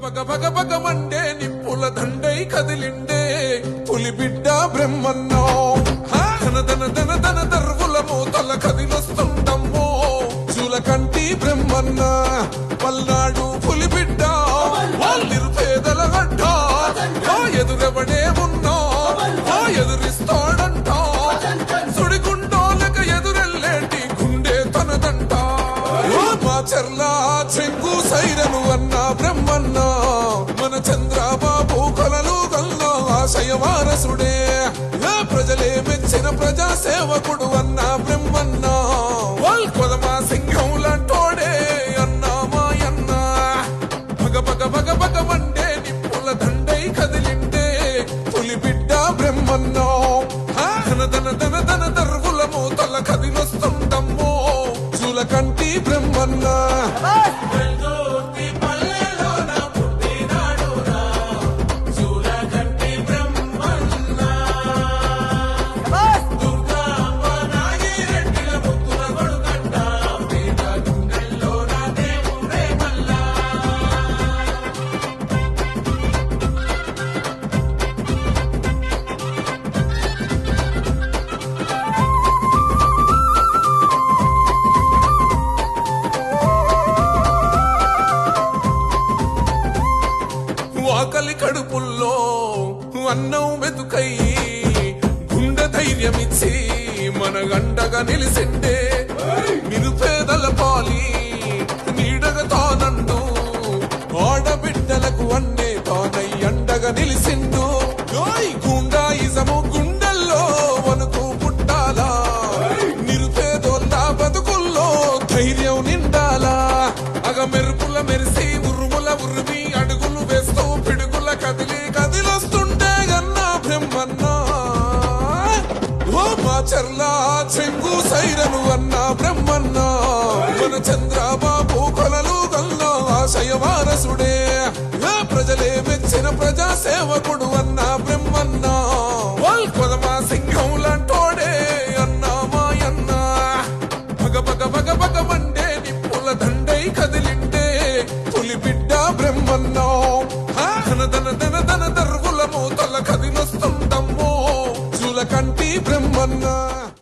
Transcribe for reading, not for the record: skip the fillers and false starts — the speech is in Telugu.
బగ బగ బగ మండే నిప్పుల దండై కదిలిండే పులిబిడ్డ బ్రహ్మన్నో ధన ధన ధన ధన దర్వుల మూతల కదిలొస్తుండమ్మో చూలకంటి బ్రహ్మన్న పల్నాడు పులిబిడ్డ నిరుపేదల గడ్డ ఎదురెవడే ఉన్నా ఎదురిస్తాడంట సుడిగుండోలక ఎదురెల్లేటి గుండె తనదంట మా చర్లా చెంగు సైరను అన్న బ్రహ్మన్న మన చంద్రబాబు కొలలు గల్లా ఆశయ వారసుడే ప్రజలే మెచ్చిన ప్రజా సేవకుడు అన్న బ్రహ్మన్న కొదమా సింహం లాంటోడే అన్న మాయన్న భగ భగ భగ భగ మండే నిప్పుల దండై కదిలిండే పులిబిడ్డ బ్రహ్మన్న ధన ధన ధన ధన దర్వుల మూతల కదిలొస్తుండమ్మో చూలకంటి బ్రహ్మన్న ఆకలి కడుపుల్లో అన్నం వెతుకై గుండె ధైర్యమిచ్చి మన గండగా నిలిసిండే నిరుపేదల పాలి నీడగా తానండు ఆడబిడ్డలకు అన్నే తానై అండగా నిలిసిండు గుండాయిజము గుండెల్లో వణుకు పుట్టాలా నిరుపేదోళ్ళ బతుకుల్లో ధైర్యం నిండాలా అగ మెరుపుల మెరిసి ఉరుముల ఉరిమి అడుగులు వేస్తూ పిడుగుల కదిలి కదిలొస్తుంటే గన్నా బ్రహ్మన్న ఓ మా చర్లా చెంగు సైరను అన్న బ్రహ్మన్న మన చంద్రబాబు కొలలు గల్లా ఆశయ వారసుడే ప్రజలే మెచ్చిన ప్రజా సేవకుడు అన్న